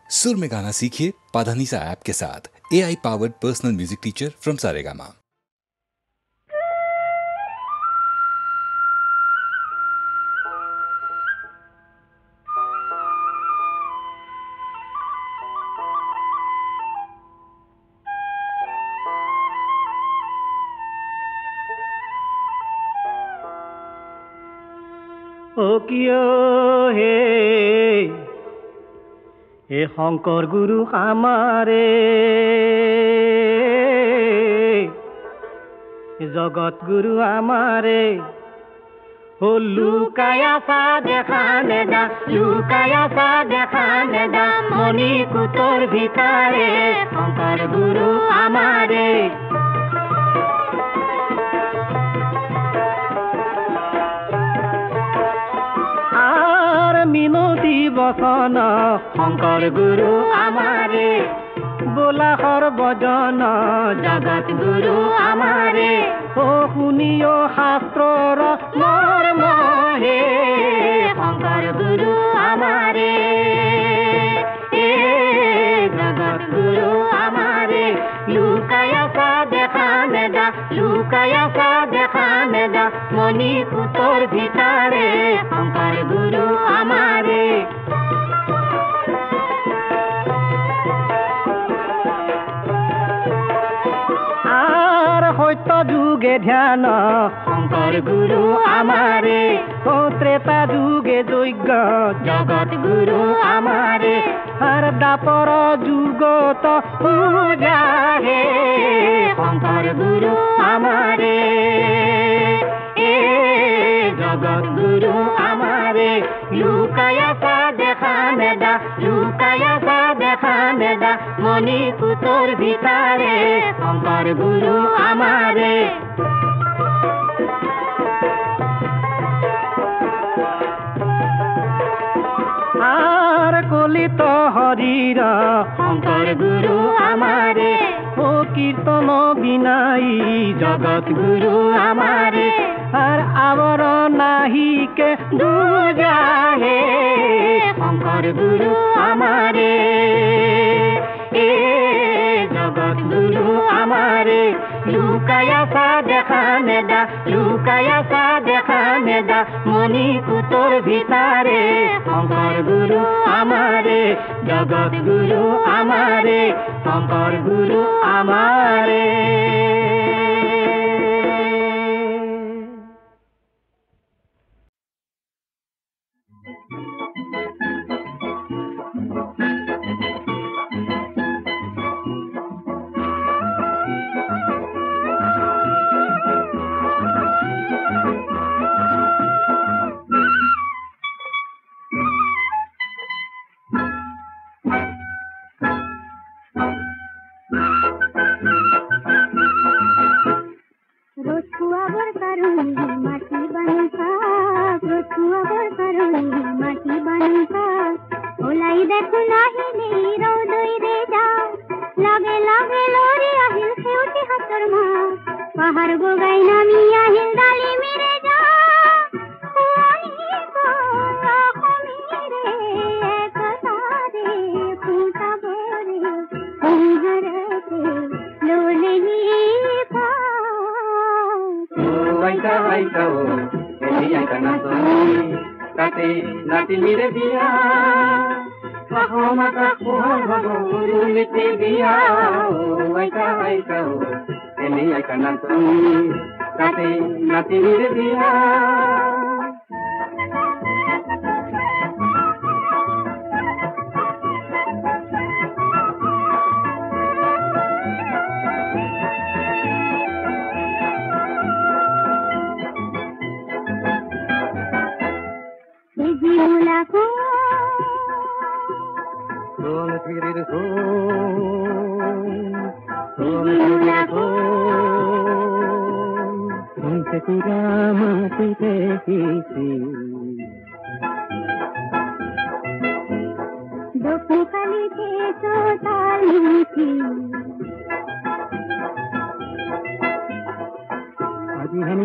सुर में गाना सीखिए पाधानीसा ऐप के साथ। AI powered personal music teacher from Saregama. ও কিয় হে এ শংকৰ গুৰু আমাৰে জগত গুৰু আমাৰে ও লুকায়া সা দেখা নেদা লুকায়া সা দেখা নেদা মণি কুটৰ ভিতৰে শংকৰ গুৰু আমাৰে মিনতি বচন শংকৰ গুৰু আমাৰে বোলা সৰ্বজন জগত গুৰু আমাৰে ও শুনিও শাস্ত্ৰৰ মৰ্ম হে শংকৰ গুৰু আমাৰে এ জগত গুৰু আমাৰে লুকায়া সা দেখা নেদা লুকায়া সা দেখা নেদা মণি কুটৰ ভিতৰে শংকৰ গুৰু আমাৰে সত্য যুগে ধ্যান শংকৰ গুৰু আমাৰে ত্ৰেতা যুগে যজ্ঞ জগত গুৰু আমাৰে আৰু দাপৰ যুগত পূজা হে শংকৰ গুৰু আমাৰে এ জগত গুৰু আমাৰে লুকায়া সা দেখা নেদা লুকায়া সা দেখা নেদা মণি কুটৰ ভিতৰে শংকৰ গুৰু আমাৰে আৰ কলিত হৰিৰ শংকৰ গুৰু আমাৰে ও কীৰ্তন বিনাই জগত গুৰু আমাৰে আৰ আৱৰ নাহিকে দুজা হে শংকৰ গুৰু আমাৰে এ জগত গুৰু আমাৰে লুকায়া সা দেখা নেদা লুকায়া সা দেখা নেদা মণি কুটৰ ভিতৰে শংকৰ গুৰু আমাৰে জগত গুৰু আমাৰে শংকৰ গুৰু আমাৰে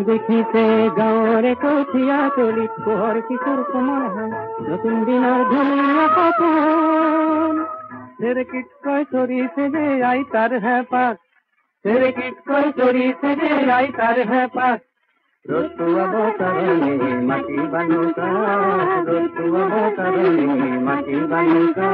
দেখিছে গাঁৱৰে কঠীয়া তলিত পোহৰ কিশোৰ কোমল হয় নতুন দিনৰ ধুনীয়া সপোন तेरे किट कोई चोरी से जे आई तार है पास तेरे किट कोई चोरी से जे आई तार है पास रोतुआ बोतरनी माटी बानुका रोतुआ बोतरनी माटी बानुका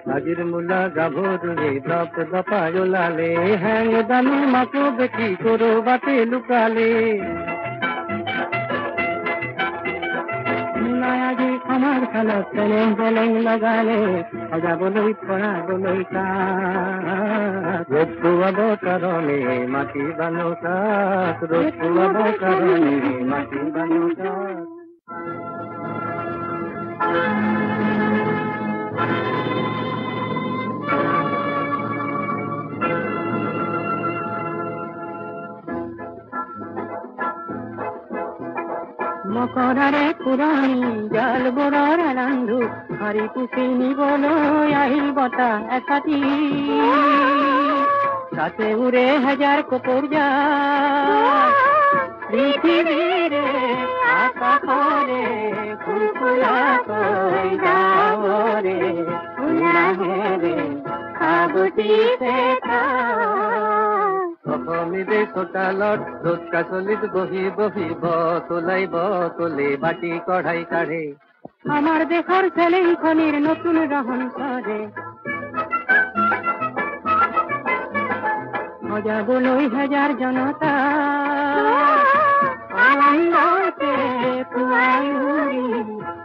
हाजिर मुला गाभोरुरे दप दपायो लाले हैंग दानी माको बेटी करो बाते लुकाले नया जी हमार खाना चलें चलें लगाले अजा बोलोई पड़ा बोलोई का रोतुआ बोतरनी माटी बानुका रोतुआ बोतरनी माटी बानुका মকরারে পুরাণী জাল বড়ার রান্ধু হারি পুষিনি বলো আহিল বতা একাতি সাথে উড়ে হাজার কপর যায় পৃথিবীরে আকাশরে ফুলফুলা কই যাও রে ফুলা রে খাবতি পেটা অসমিদে চোতালত রোদ কাচলিত বহি বহি বতলে বাটি কঢ়াই কাঢ়ে আমার দেশৰ ছেলেইখনিৰ নতুন ৰহন কৰে সজাবলৈ হাজাৰ জনতা আনন্দতে পুৱাই উৰি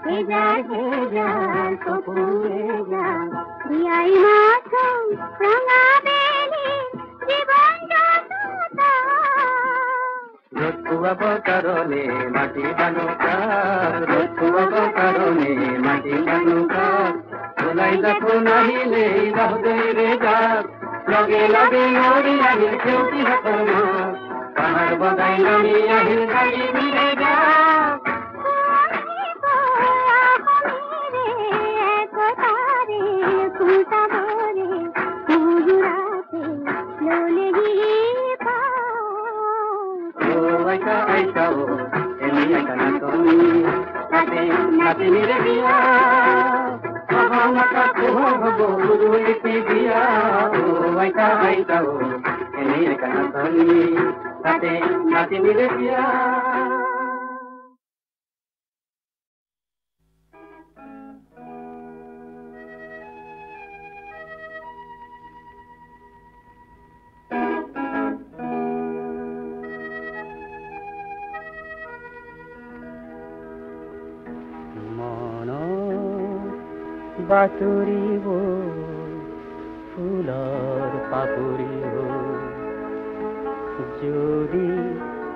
হেজাৰ হেজাৰ কপুৰে যাম বিয়াই মাথোঁ ৰঙা বেলি জীবন रोतुआ बोतरनी माटी बानुका रोतुआ बोतरनी माटी बानुका ओलाई देखो नाहिले रहदै रे जात लगे लगे नौरी আহিল খেউতি হাতনা পাহাড় বগাই নামি আহিল গাড়ি মিলে যাত Aitao, Emilia Canatoni, Nati Miregia, Mahamaka Kuhobo, Uruitia, Aitao, Emilia Canatoni, Nati Miregia. বাতুরিব ফুলৰ পাপৰিব যদি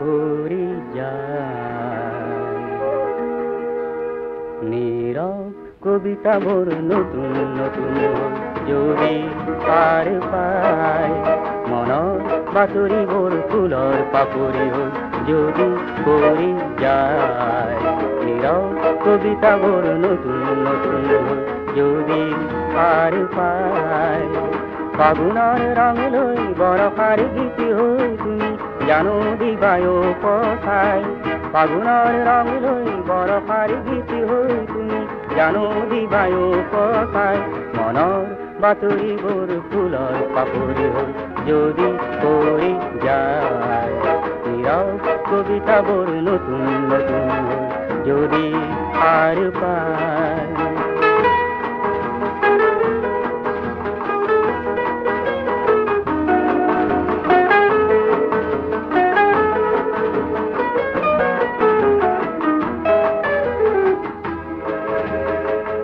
কৰি যায় নীৰৱ কবিতাবোৰ নতুন নতুন যদি পাৰ পায় মনৰ বাতুৰিবোৰ ফুলৰ পাপৰি যদি কৰি যায় নীৰৱ কবিতাবোৰ নতুন নতুন যদি পাৰ পায় ফাগুনৰ ৰং লৈ বৰষাৰ গীত হৈ তুমি জানো দিবায়ো পঠাই ফাগুনৰ ৰং লৈ বৰষাৰ গীত হৈ তুমি জানো দিবায়ো পঠাই মনৰ বাতৰিবোৰ ফুলৰ পাপৰি হ'ল যদি কৰি যায় নীৰৱ কবিতাবোৰ নতুন নতুন যদি পাৰ পায়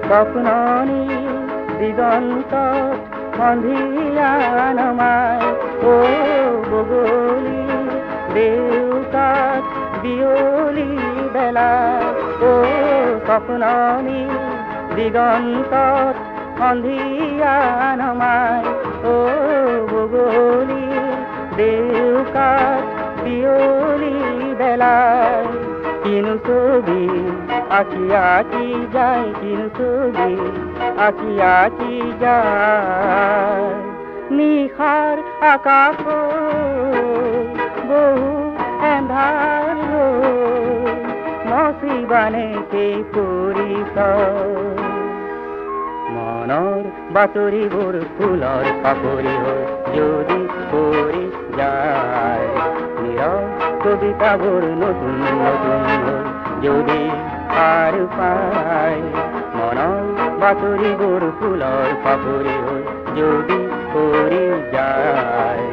স্বপ্ননি দিগন্তত সন্ধিয়া নমাই ও বগলী দেউতাক বিয়লি বেলা ও স্বপ্ননি দিগন্তত সন্ধিয়া নমাই ও বগলী দেউতাক বিয়লি বেলা কিনো ছবি আঁকি আঁকি যায় চির ছবি আঁকি আঁকি যায় নিশার আকাশ বহু এন্ধাৰ মচিবানে সেই পৰিচয় মনৰ বাতৰিবোৰ ফুলৰ পাপৰি হৈ যদি পৰি যায় নীৰৱ কবিতাবোৰ নতুন নতুন হৈ যদি পাৰ পায় মনৰ বাতৰিবোৰ ফুলৰ পাপৰি হৈ যদি পৰি যায়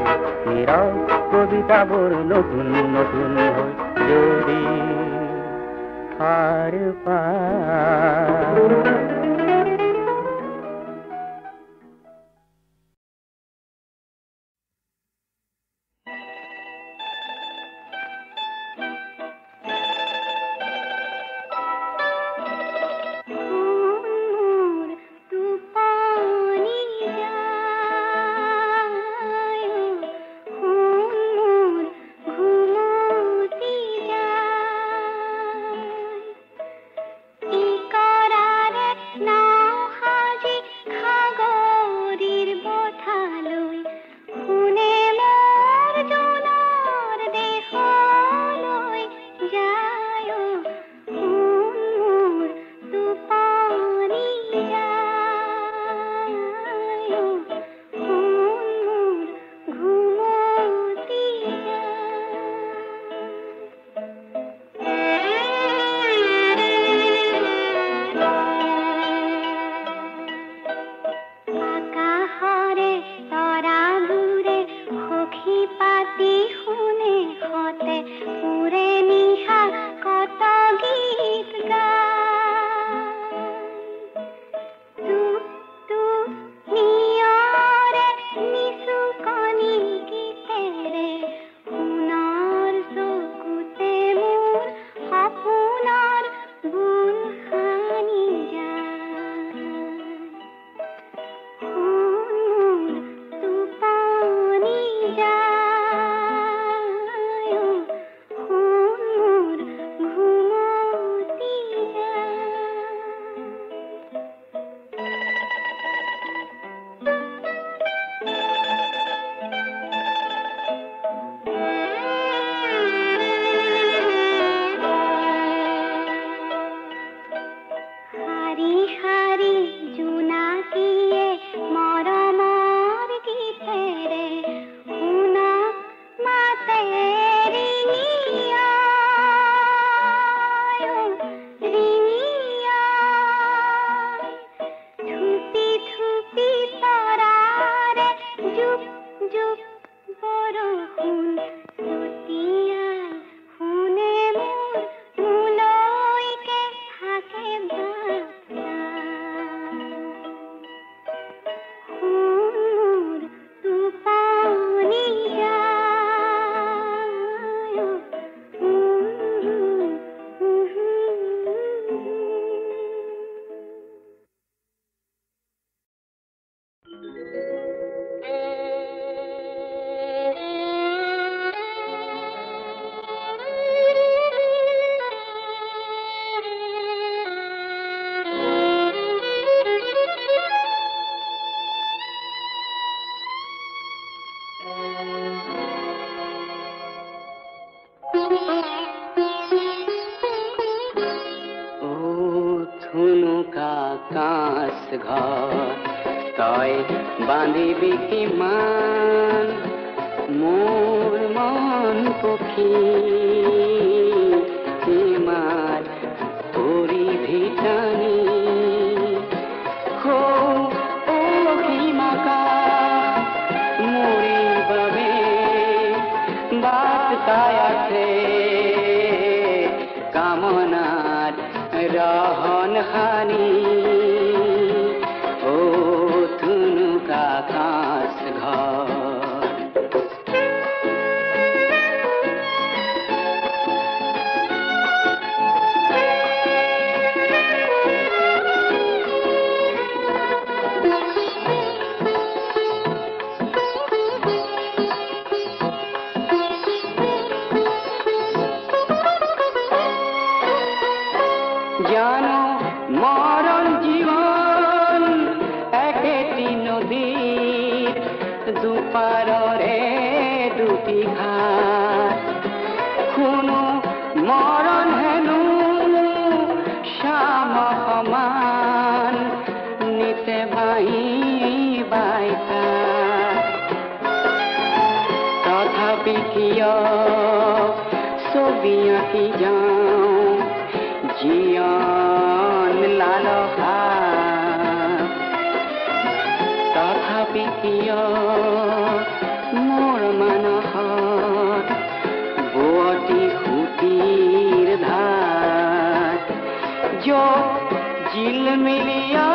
নীৰৱ কবিতাবোৰ নতুন নতুন হৈ যদি পাৰ পায় সমান নিতে ভাই বাইতা তথাপি কিয় ছবি আঁকি যাওঁ জীয়ন লালসা তথাপি কিয় মোৰ মানসত বোৱতী সুতিৰ ধাৰ য'ত জিলমিলিয়া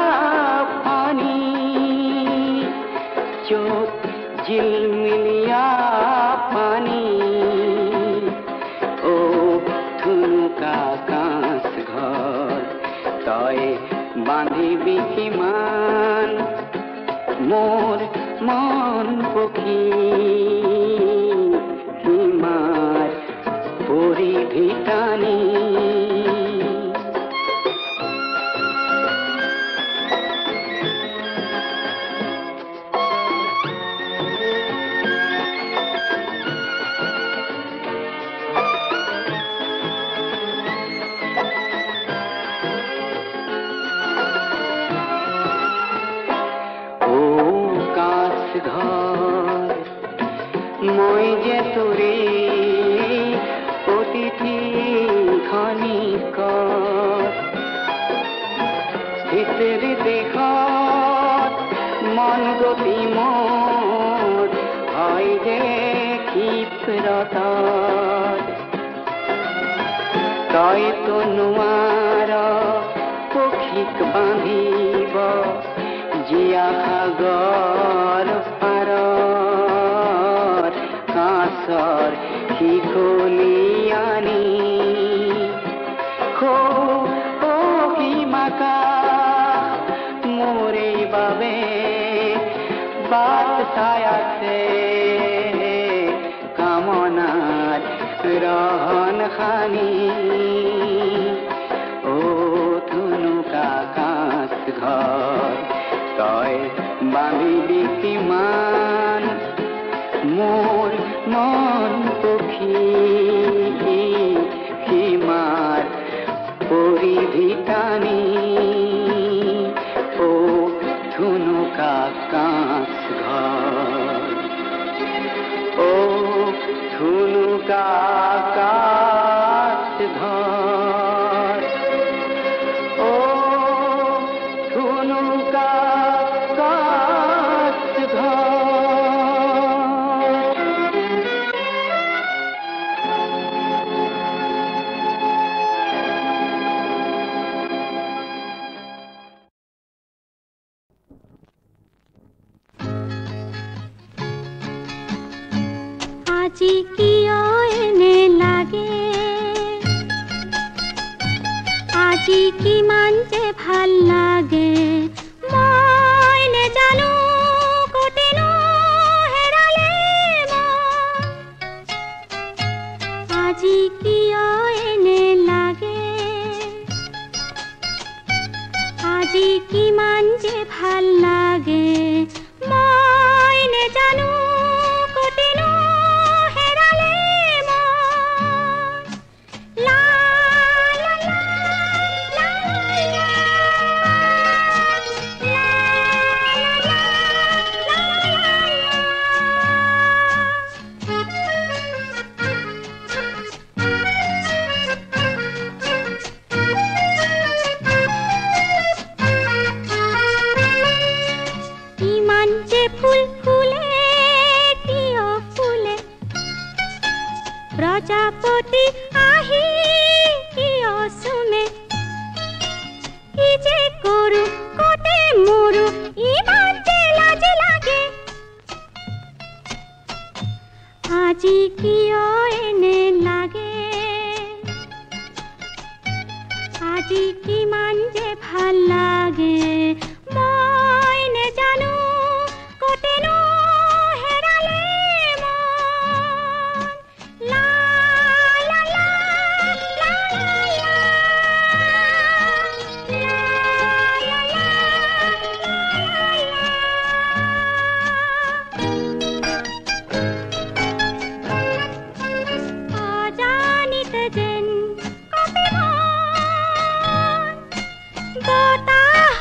পানী য'ত জিলমিলিয়া পানী ও থুনুকা কাঁচ ঘৰ তই বান্ধিবি কিমান মোৰ মন পখী হিমাৰ পৰিধি টানি মই যে তোৰে অতিথি খনিকৰ স্থিতিৰ দেশত মন গতি মোৰ হয় যে ক্ষিপ্ৰতত তইতো নোৱাৰ পক্ষীক বান্ধিব জীয়া সাগৰ পাৰৰ কাছৰ শিকলিয়ানি সীমাকা মোৰে বাবে বাট চাই আছে কামনাৰ ৰহন খানি ও থুনুকা কাঁচ ঘৰ তই বান্ধিবি কিমান মোৰ মন পখী সীমাৰ পৰিধি টানি ও থুনুকা কাঁচ ঘৰ ও থুনুকা কাঁচ ঘৰ ও থুনুকা কাঁচ ঘৰ আজি কিয় এনে লাগে আজি কিমান যে ভাল লাগে মই নেজানো কতেনো হেৰালে আজি কিয় এনে লাগে আজি কিমান যে ভাল লাগে মই নেজানো কতেনো প্রজাপতি আহি কিয় চুমে কি যে কৰো কতে মৰো ইমান যে লাজ লাগে আজি কিয় এনে লাগে আজি কিমান যে ভাল লাগে মই নেজানো কতেনো হেৰালে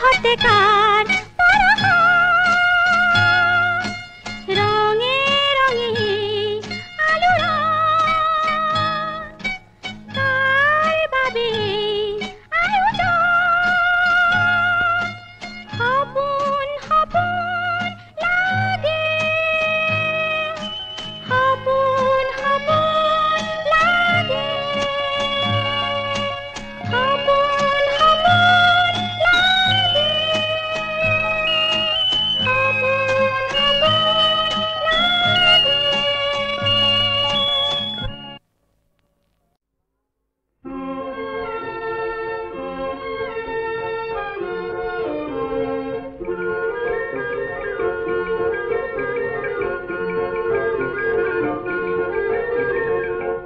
হতেকার রঙে রঙে আলোরা তার বাবে হপন হপন লাগে হপন হপন লাগে হপন হপন লাগে হপন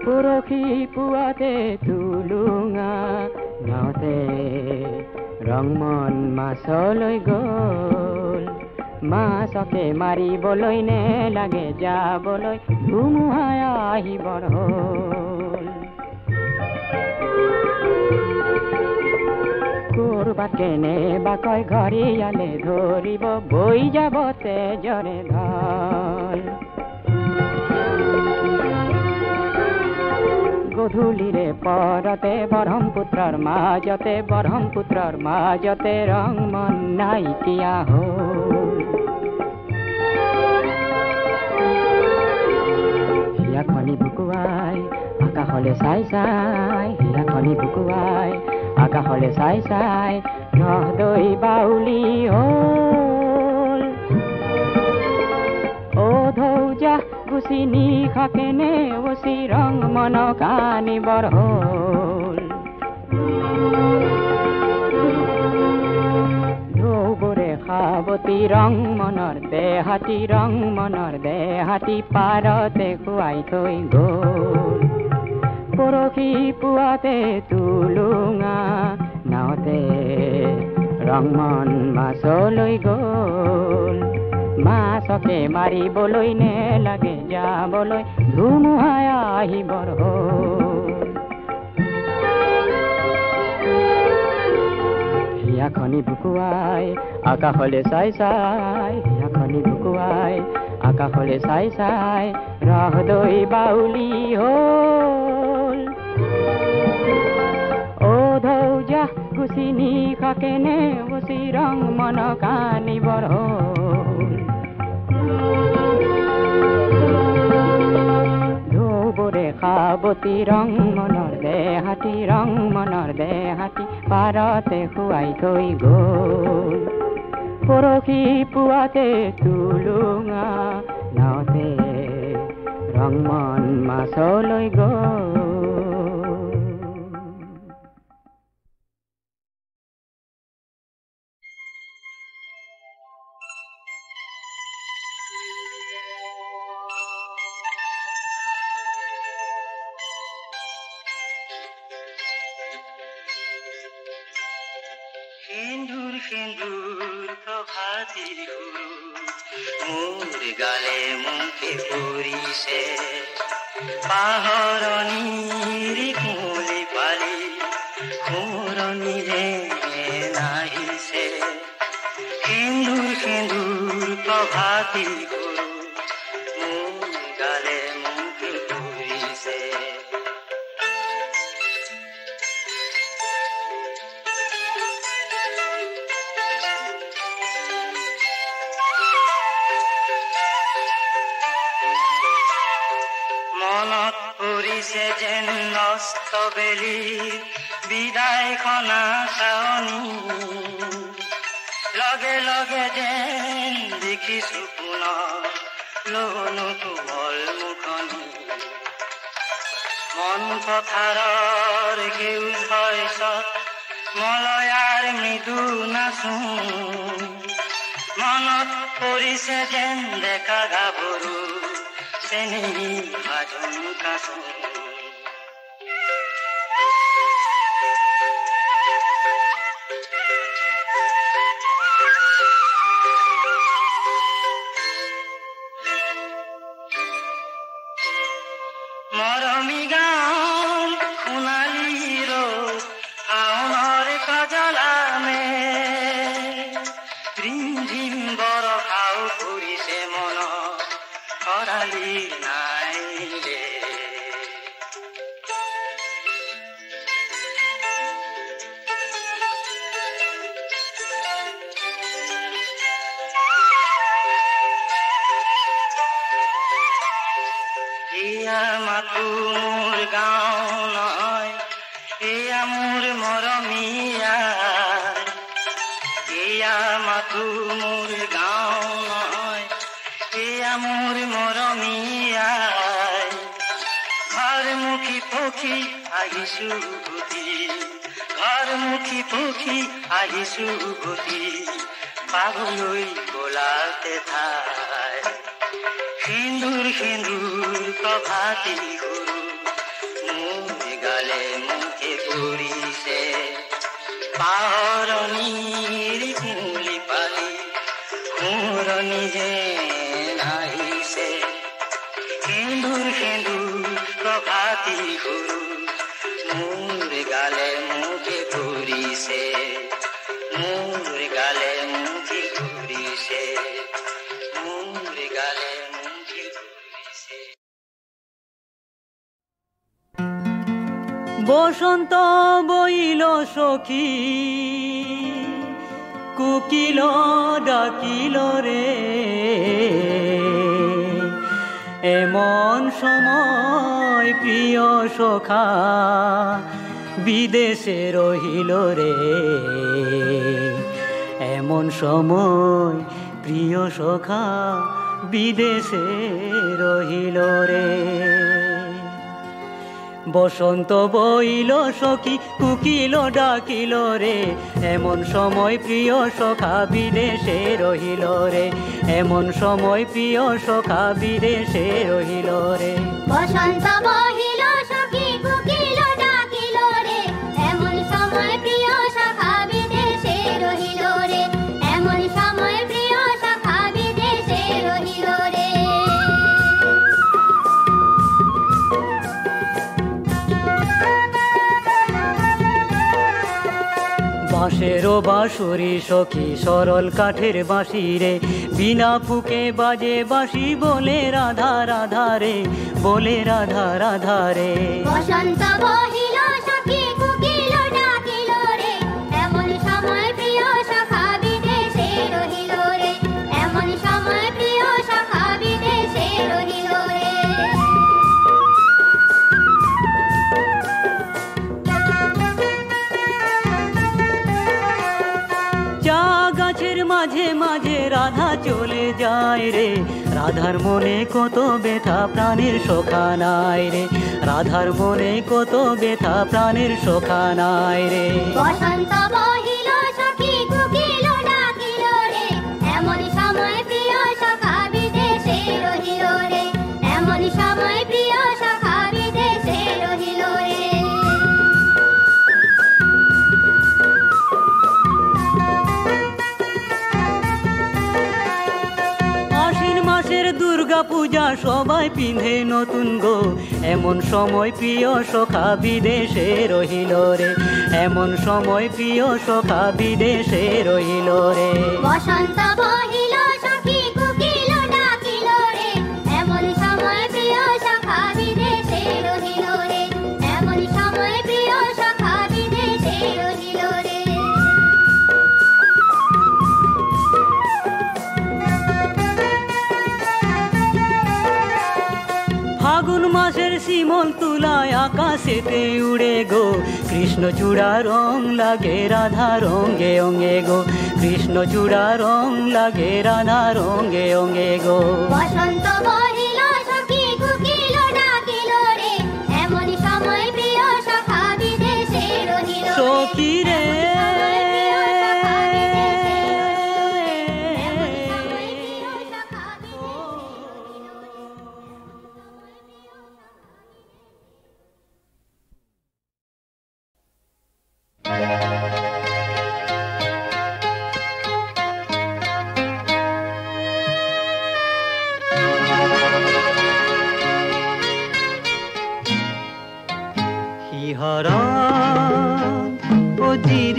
পুরখি পুয়াতে তুলুঙা নাওতে ৰংমন মাছলৈ গ'ল মাছকে মাৰিবলৈ নে লাগে যাবলৈ ধুমুহাই আহিবৰ হ'ল কৰবাত কেনেবাকৈ ঘৰিয়ালে ধৰিব বৈ যাব তেজৰে ঢল গধূলিৰে পৰতে ব্ৰহ্মপুত্ৰৰ মাজতে ৰংমন নাইকিয়া হ'ল হিয়াখনি বুকুৱাই আকাশলৈ চাই চাই হিয়াখনি বুকুৱাই আকাশলৈ চাই চাই নহদৈ বাউলি হ'ল অ ধৌজা গুচি নিশাকেনে অচি ৰংমন কানিবৰ হ'ল ঢৌবৰে সাৱতী ৰংমনৰ দেহাতী পাৰতে খুৱাই থৈ গ'ল পৰখি পুৱাতে তুলুঙা নাওতে ৰংমন মাছলৈ গ'ল মাছকে মাৰিবলৈ নে লাগে যাবলৈ ধুমুহাই আহিবৰ হ'ল হিয়াখনি বুকুৱাই আকাশলৈ চাই চাই হিয়াখনি বুকুৱাই আকাশলৈ চাই চাই ৰহদৈ বাউলি হ'ল অ ধৌজা গুচি নিশাকেনে অচি ৰংমন কানিবৰ হ'ল ঢৌবৰে সাৱতী ৰংমনৰ দেহাতী পাৰতে খুৱাই থৈ গ'ল পৰখি পুৱাতে তুলুঙা নাওতে ৰংমন মাছলৈ গ'ল সিন্দুৰ প্ৰভাতিৰ মোৰ গালে মুখে পৰিছে পাহৰণিৰ কুঁৱলী পালি সোঁৱৰণিৰে নাহিছে সিন্দুৰ প্ৰভাতিৰ মোৰ গালে মুখে পৰিছে মনত পৰিছে যেন নষ্ট বেলি বিদায়খনা চাৱনি লগে লগে যেন দেখিছো পুনৰ লনো কোমল মুখনি মন পথাৰৰ সেউজ শস্যত মলয়াৰ মৃদু নাচো মনত পৰিছে যেন ডেকা গাভৰু চেনেহী ভাজোন কাচো মৰমী গান সোণালী ৰ'দ শাওণৰ কজলামে মাথো মোৰ গাঁও নহয় এয়া মোৰ মৰমীয়া এয়া মাথো মোৰ গাঁও নহয় এয়া মোৰ মৰমীয়া ঘৰমুখী পক্ষী আহিছো উভতি ঘৰমুখী পক্ষী আহিছো উভতি পাবলৈ গোলাতে ঠাই সিন্দুৰ সিন্দুৰ প্ৰভাতী সৰু মোৰ গালে মুখে পৰিছে পাহৰণিৰ কুলি পালি সোঁৱৰণি যেন আহিছে সিন্দুৰ সিন্দুৰ প্ৰভাতী সৰু মোৰ গালে মুখে পৰিছে মোৰ গালে মুখে পৰিছে মোৰ গালে মুখে পৰিছে বসন্ত বইল সখী কোকিল ডাকিল রে এমন সময় প্রিয় সখা বিদেশে রহিল রে এমন সময় প্রিয় সখা বিদেশে রহিল রে বসন্ত বইল সখী কুকিল ডাকিল রে এমন সময় প্রিয় সখা বিদেশে রহিল রে এমন সময় প্রিয় সখা বিদেশে রহিল রে বসন্ত বহিল সখী কুকিল ডাকিল রে এমন সময় প্রিয় সখা বিদেশে রহিল রে এমন সময় প্রিয় সখা বিদেশে রহিল রে বাঁশেরও বাঁশুরি সখী সরল কাঠের বাঁশি রে বিনা ফুকে বাজে বাঁশি বলে রাধা রাধা রে বলে রাধা রাধা রে বসন্ত বহিল সখী কুকিল ডাকিল রে এমন সময় প্রিয় সখা বিদেশে রহিল রে এমন সময় প্রিয় সখা বিদেশে রহিল রে চা গাছের মাঝে মাঝে রাধা চলে যায় রে রাধার মনে কত ব্যথা প্রাণের সখা নাই রে রাধার মনে কত ব্যথা প্রাণের সখা নাই রে বসন্ত বহিল সখী কুকিল ডাকিল রে এমন সময় প্রিয় সখা বিদেশে রহিল রে এমন সময় প্রিয় সখা বিদেশে রহিল রে আশ্বিন মাসের দুর্গা পূজা সবাই পিঁধে নতুন গো এমন সময় প্রিয় সখা বিদেশে রহিল রে এমন সময় প্রিয় সখা বিদেশে রহিল রে বসন্ত বহিল সখী কুকিল ডাকিল রে এমন সময় প্রিয় সখা বিদেশে রহিল রে এমন সময় প্রিয় সখা বিদেশে রহিল রে ফাগুন মাসের শিমল তুলায় আকাশেতে উড়ে গো কৃষ্ণচূড়া রং লাগে রাধা রঙে অঙ্গে গো কৃষ্ণচূড়া রং লাগে রাধা রঙে অঙ্গে গো বসন্ত বহিল সখী কুকিল ডাকিল রে এমন সময় প্রিয় সখা বিদেশে রহিল রে সখী রে হরা ও জিরি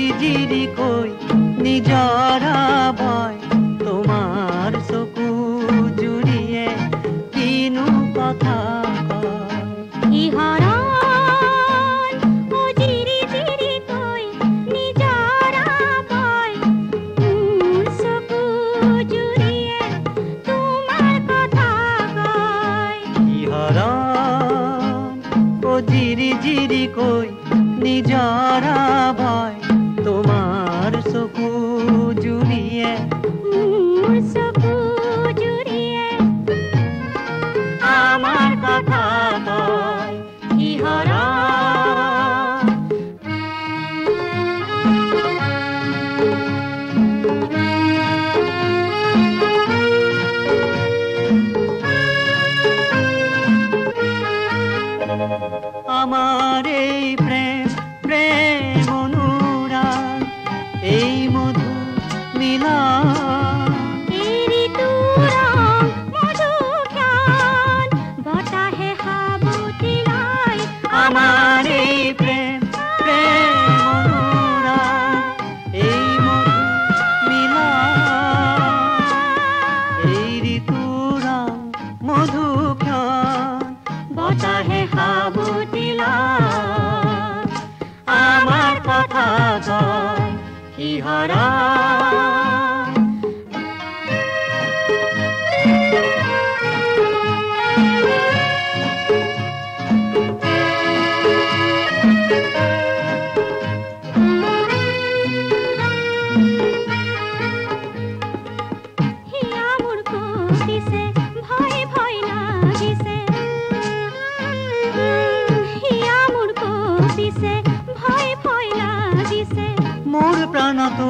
মোৰ প্ৰাণতো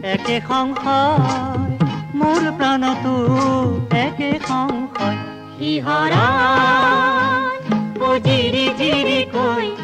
একে সংশয়, মোৰ প্ৰাণতো একে সংশয়। সিহৰা জিৰি জিৰি কৈ